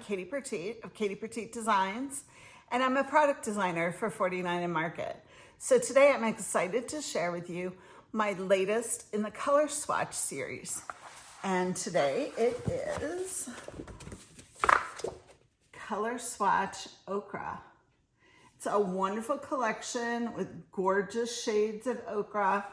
Katie Pertiet of Katie Pertiet Designs, and I'm a product designer for 49 Market. So today I'm excited to share with you my latest in the color swatch series. And today it is Color Swatch Ochre. It's a wonderful collection with gorgeous shades of ochre,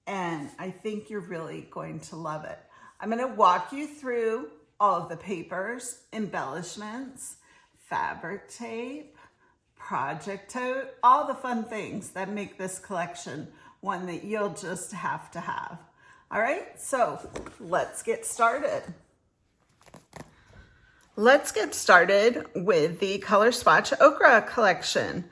and I think you're really going to love it. I'm going to walk you through all of the papers, embellishments, fabric tape, project tote, all the fun things that make this collection one that you'll just have to have. All right, so let's get started. Let's get started with the Color Swatch Ochre collection.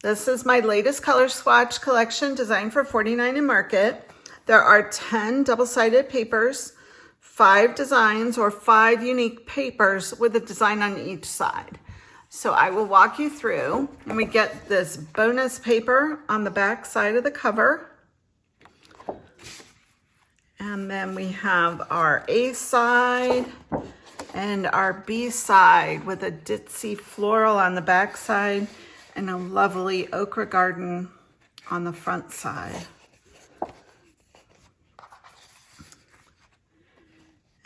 This is my latest color swatch collection designed for 49 Market. There are 10 double-sided papers, 5 designs or 5 unique papers with a design on each side. So I will walk you through, and we get this bonus paper on the back side of the cover. And then we have our A side and our B side with a ditzy floral on the back side and a lovely ochre garden on the front side.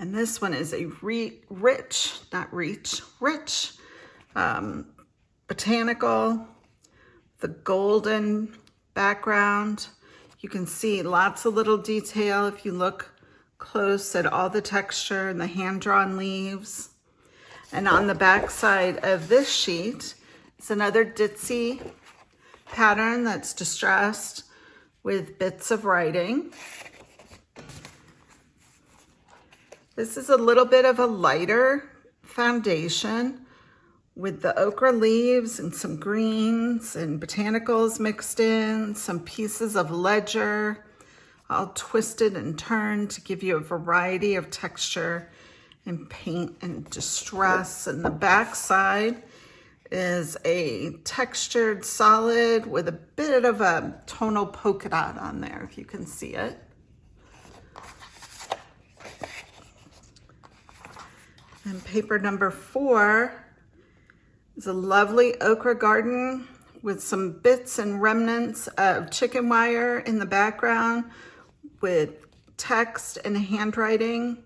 And this one is a rich botanical, the golden background. You can see lots of little detail if you look close at all the texture and the hand-drawn leaves. And on the back side of this sheet is another ditzy pattern that's distressed with bits of writing. This is a little bit of a lighter foundation with the ochre leaves and some greens and botanicals mixed in, some pieces of ledger, all twisted and turned to give you a variety of texture and paint and distress. And the back side is a textured solid with a bit of a tonal polka dot on there, if you can see it. And paper number 4 is a lovely ochre garden with some bits and remnants of chicken wire in the background with text and handwriting.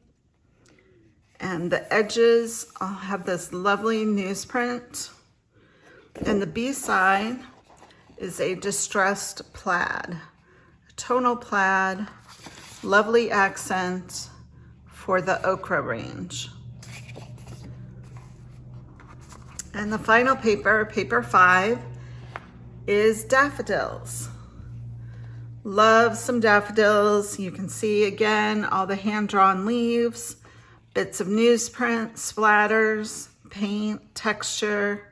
And the edges all have this lovely newsprint. And the B side is a distressed plaid, a tonal plaid, lovely accent for the ochre range. And the final paper, paper 5, is daffodils. Love some daffodils. You can see again all the hand-drawn leaves, bits of newsprint, splatters, paint, texture.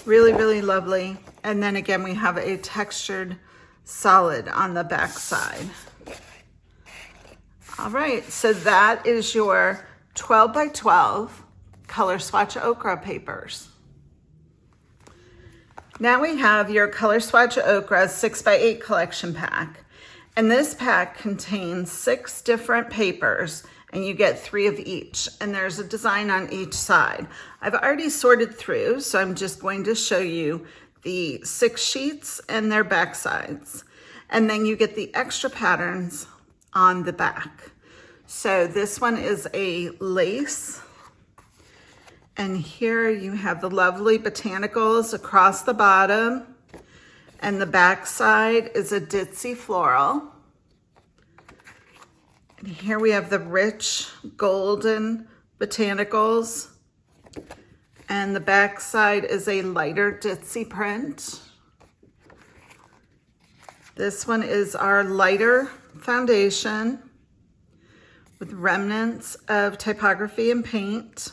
Really, really lovely. And then again, we have a textured solid on the back side. All right, so that is your 12 by 12 Color Swatch Ochre papers. Now we have your Color Swatch Ochre 6x8 collection pack. And this pack contains 6 different papers, and you get 3 of each. And there's a design on each side. I've already sorted through, so I'm just going to show you the 6 sheets and their back sides. And then you get the extra patterns on the back. So this one is a lace. And here you have the lovely botanicals across the bottom, and the back side is a ditzy floral. And here we have the rich golden botanicals, and the back side is a lighter ditzy print. This one is our lighter foundation with remnants of typography and paint.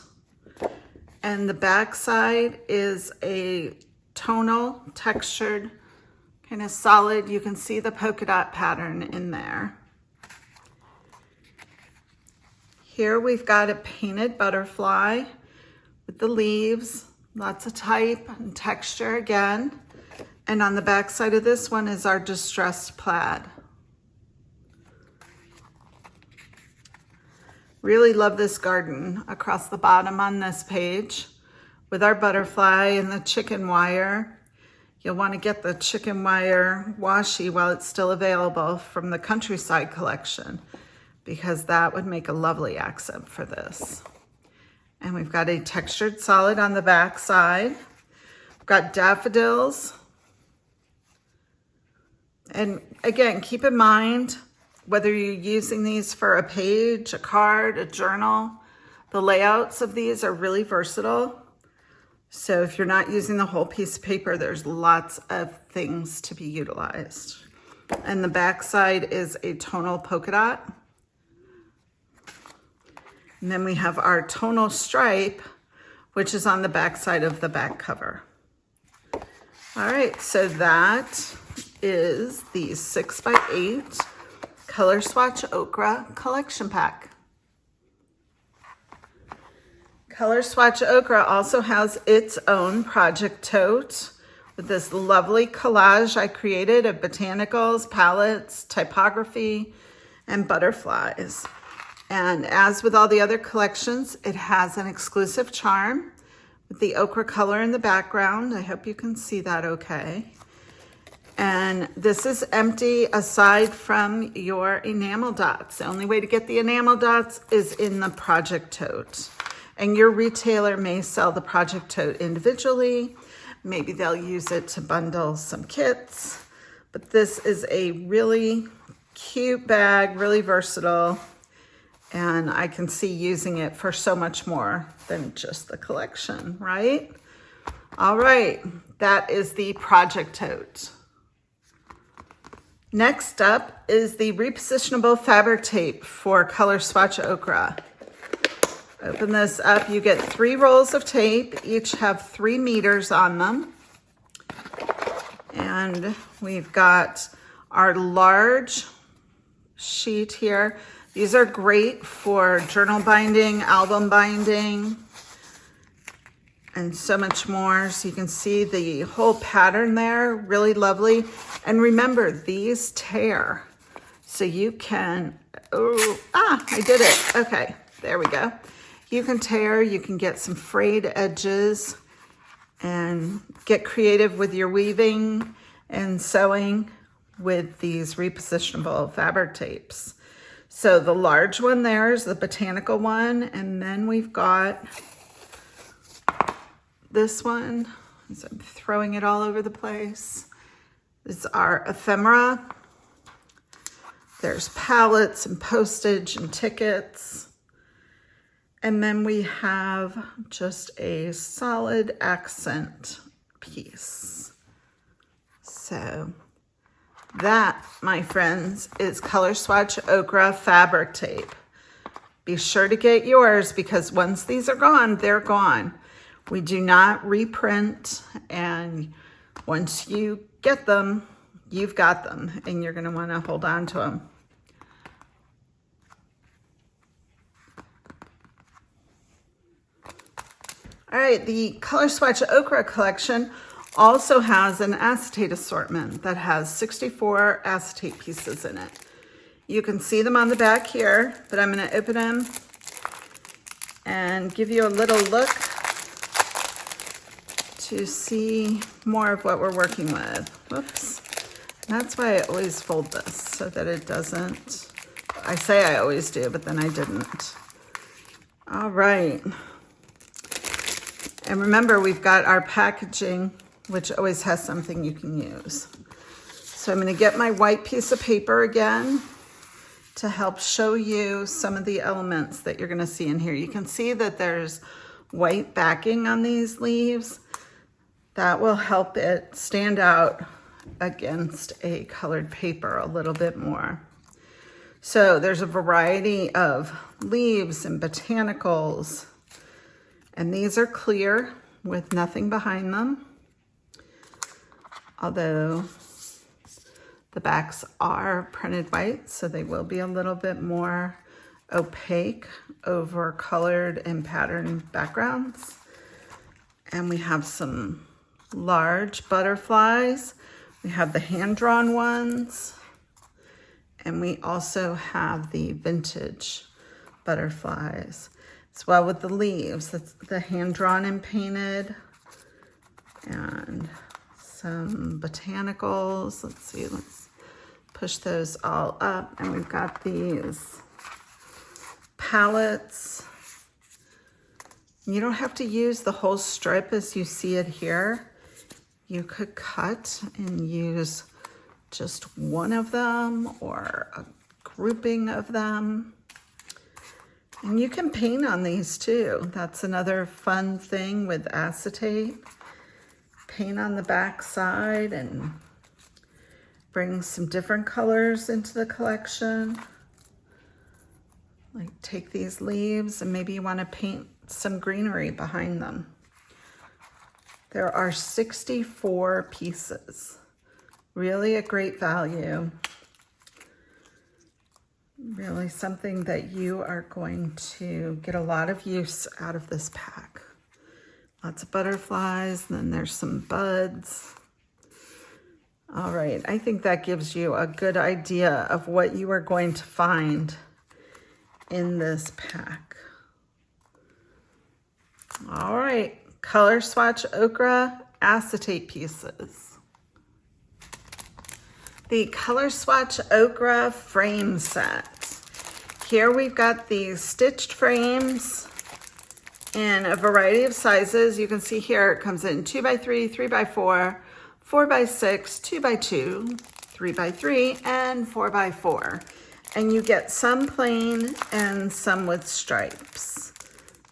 And the back side is a tonal, textured, kind of solid. You can see the polka dot pattern in there. Here we've got a painted butterfly with the leaves, lots of type and texture again. And on the back side of this one is our distressed plaid. Really love this garden across the bottom on this page with our butterfly and the chicken wire. You'll want to get the chicken wire washi while it's still available from the Countryside collection, because that would make a lovely accent for this. And we've got a textured solid on the back side. We've got daffodils. And again, keep in mind, whether you're using these for a page, a card, a journal, the layouts of these are really versatile. So if you're not using the whole piece of paper, there's lots of things to be utilized. And the back side is a tonal polka dot. And then we have our tonal stripe, which is on the back side of the back cover. All right, so that is the 6x8 Color Swatch Ochre collection pack. Color Swatch Ochre also has its own project tote with this lovely collage I created of botanicals, palettes, typography, and butterflies. And as with all the other collections, it has an exclusive charm with the ochre color in the background. I hope you can see that okay. And this is empty aside from your enamel dots. The only way to get the enamel dots is in the project tote. And your retailer may sell the project tote individually. Maybe they'll use it to bundle some kits. But this is a really cute bag, really versatile. And I can see using it for so much more than just the collection, right? All right, that is the project tote. Next up is the Repositionable fabric tape for Color Swatch Ochre. Open this up, you get 3 rolls of tape, each have 3 meters on them. And we've got our large sheet here. These are great for journal binding, album binding, and so much more. So you can see the whole pattern there, really lovely. And remember, these tear. So you can, I did it. Okay, there we go. You can tear, you can get some frayed edges and get creative with your weaving and sewing with these repositionable fabric tapes. So the large one there is the botanical one, and then we've got this one. So I'm throwing it all over the place. This is our ephemera. There's palettes and postage and tickets. And then we have just a solid accent piece. So that, my friends, is Color Swatch Ochre fabric tape. Be sure to get yours, because once these are gone, they're gone. We do not reprint, and once you get them, you've got them, and you're going to want to hold on to them. All right, the Color Swatch Ochre collection also has an acetate assortment that has 64 acetate pieces in it. You can see them on the back here, but I'm going to open them and give you a little look to see more of what we're working with. Whoops. And that's why I always fold this, so that it doesn't, I say I always do, but then I didn't. All right. And remember, we've got our packaging, which always has something you can use. So I'm going to get my white piece of paper again to help show you some of the elements that you're going to see in here. You can see that there's white backing on these leaves. That will help it stand out against a colored paper a little bit more. So there's a variety of leaves and botanicals, and these are clear with nothing behind them. Although the backs are printed white, so they will be a little bit more opaque over colored and patterned backgrounds. And we have some large butterflies. We have the hand-drawn ones. And we also have the vintage butterflies, as well with the leaves. That's the hand-drawn and painted, and some botanicals. Let's see, let's push those all up. And we've got these palettes. You don't have to use the whole strip as you see it here. You could cut and use just one of them or a grouping of them. And you can paint on these too. That's another fun thing with acetate. Paint on the back side and bring some different colors into the collection. Like take these leaves and maybe you want to paint some greenery behind them. There are 64 pieces. Really a great value. Really something that you are going to get a lot of use out of this pack. Lots of butterflies, and then there's some buds. All right, I think that gives you a good idea of what you are going to find in this pack. All right, Color Swatch Ochre acetate pieces. The Color Swatch Ochre frame set. Here we've got these stitched frames in a variety of sizes. You can see here it comes in 2x3, 3x4, 4x6, 2x2, 3x3, and 4x4. And you get some plain and some with stripes.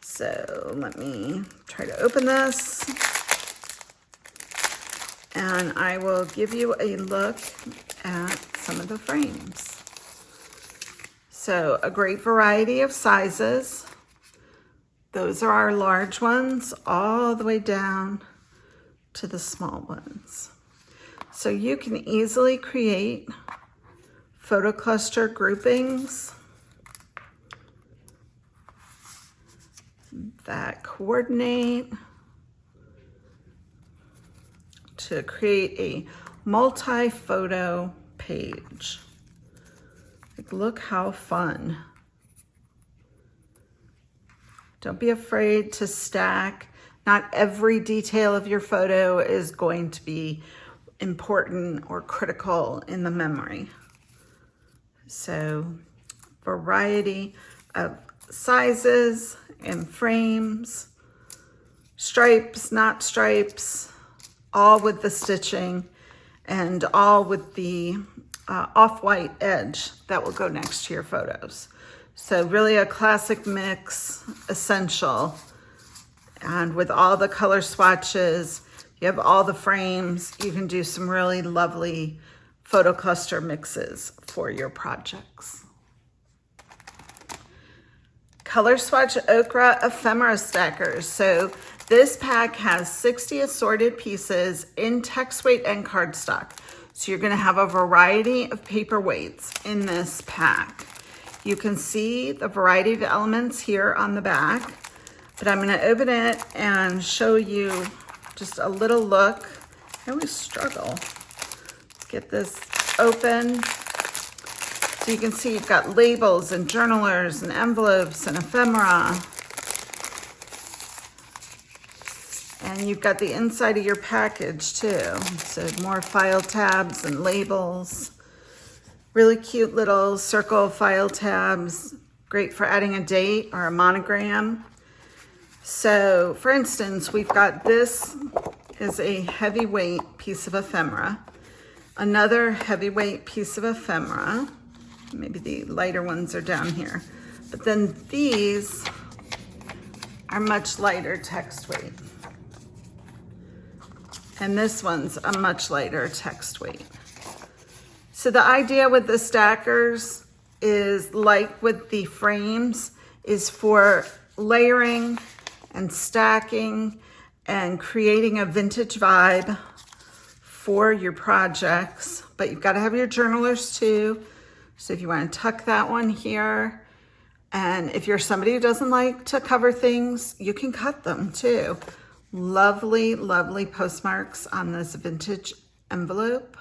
So let me try to open this. And I will give you a look at some of the frames. So a great variety of sizes. Those are our large ones all the way down to the small ones. So you can easily create photo cluster groupings that coordinate to create a multi-photo page. Like, look how fun. Don't be afraid to stack. Not every detail of your photo is going to be important or critical in the memory. So, variety of sizes and frames, stripes, not stripes, all with the stitching and all with the off-white edge that will go next to your photos. So really a classic mix, essential. And with all the color swatches, you have all the frames, you can do some really lovely photo cluster mixes for your projects. Color Swatch Ochre Ephemera Stackers. So this pack has 60 assorted pieces in text weight and cardstock. So you're gonna have a variety of paper weights in this pack. You can see the variety of elements here on the back, but I'm gonna open it and show you just a little look. I always struggle. Let's get this open. So you can see you've got labels and journalers and envelopes and ephemera. And you've got the inside of your package too. So more file tabs and labels. Really cute little circle file tabs. Great for adding a date or a monogram. So for instance, we've got this is a heavyweight piece of ephemera. Another heavyweight piece of ephemera. Maybe the lighter ones are down here. But then these are much lighter text weight. And this one's a much lighter text weight. So the idea with the stackers is, like with the frames, is for layering and stacking and creating a vintage vibe for your projects. But you've got to have your journalers too. So if you want to tuck that one here, and if you're somebody who doesn't like to cover things, you can cut them too. Lovely, lovely postmarks on this vintage envelope.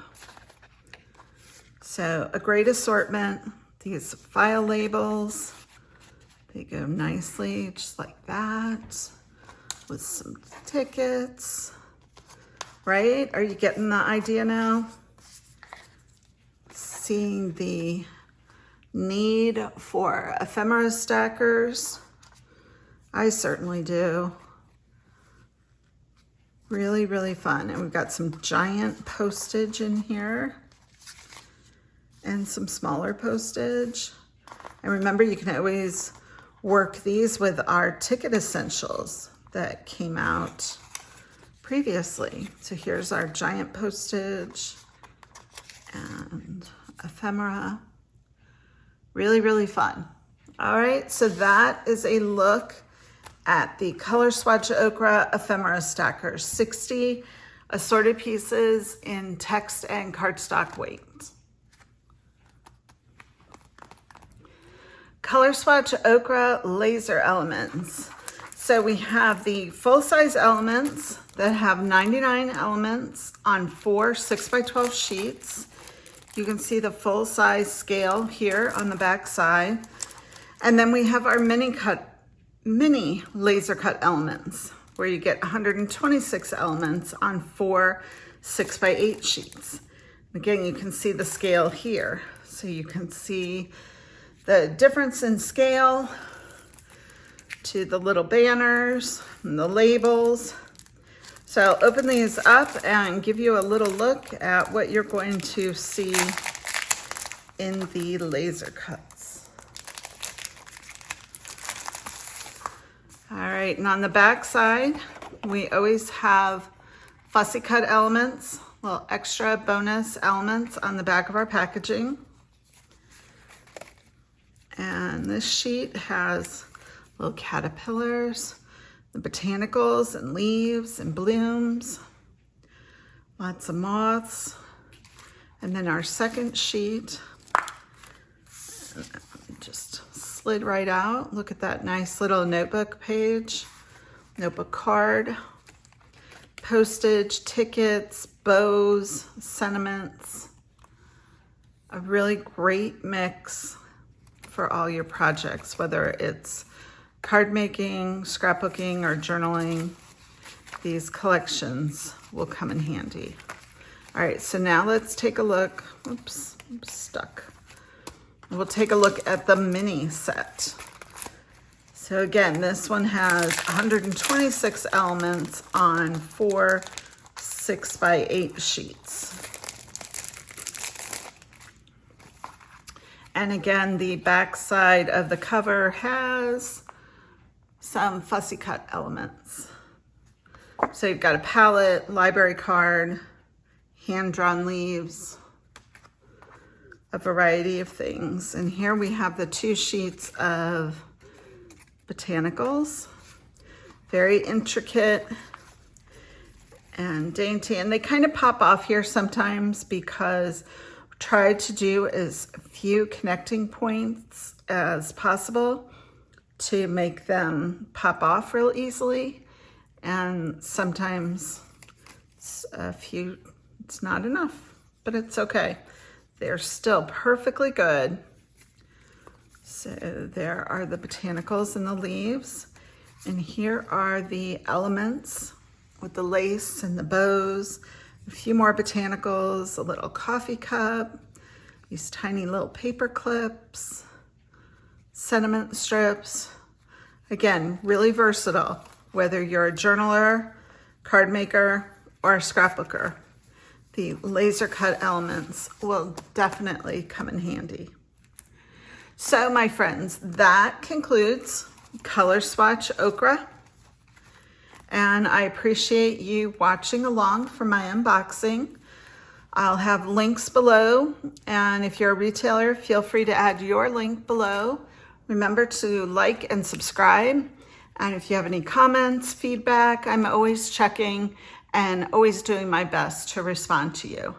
So a great assortment. These file labels, They go nicely, just like that, with some tickets, right? Are you getting the idea now? Seeing the need for ephemera stackers? I certainly do. Really, really fun. And we've got some giant postage in here and some smaller postage. And remember, you can always work these with our ticket essentials that came out previously. So here's our giant postage and ephemera. Really, really fun. All right, so that is a look at the Color Swatch Ochre Ephemera Stackers, 60 assorted pieces in text and cardstock weight. Color Swatch Ochre laser elements. So we have the full-size elements that have 99 elements on 4 6x12 sheets. You can see the full-size scale here on the back side. And then we have our mini laser cut elements, where you get 126 elements on 4 6x8 sheets. Again, you can see the scale here. So you can see the difference in scale to the little banners and the labels. So I'll open these up and give you a little look at what you're going to see in the laser cuts. All right, and on the back side, we always have fussy cut elements, little extra bonus elements on the back of our packaging. And this sheet has little caterpillars, the botanicals and leaves and blooms, lots of moths. And then our second sheet just slid right out. Look at that nice little notebook page, notebook card, postage, tickets, bows, sentiments. A really great mix for all your projects, whether it's card making, scrapbooking, or journaling. These collections will come in handy. All right, so now let's take a look. Oops, I'm stuck. We'll take a look at the mini set. So again, this one has 126 elements on 4 6x8 sheets. And again, the back side of the cover has some fussy cut elements. So you've got a palette, library card, hand-drawn leaves, a variety of things. And here we have the 2 sheets of botanicals, very intricate and dainty. And they kind of pop off here sometimes because try to do as few connecting points as possible to make them pop off real easily. And sometimes it's not enough, but it's okay. They're still perfectly good. So there are the botanicals and the leaves. And here are the elements with the lace and the bows. A few more botanicals, a little coffee cup, these tiny little paper clips, sentiment strips. Again, really versatile, whether you're a journaler, card maker, or a scrapbooker. The laser cut elements will definitely come in handy. So my friends, that concludes Color Swatch Ochre. And I appreciate you watching along for my unboxing. I'll have links below, and if you're a retailer, feel free to add your link below. Remember to like and subscribe. And if you have any comments, feedback, I'm always checking and always doing my best to respond to you.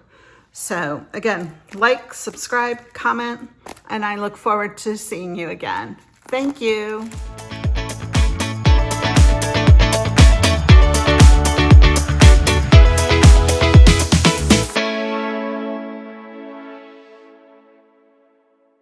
So again, like, subscribe, comment, and I look forward to seeing you again. Thank you.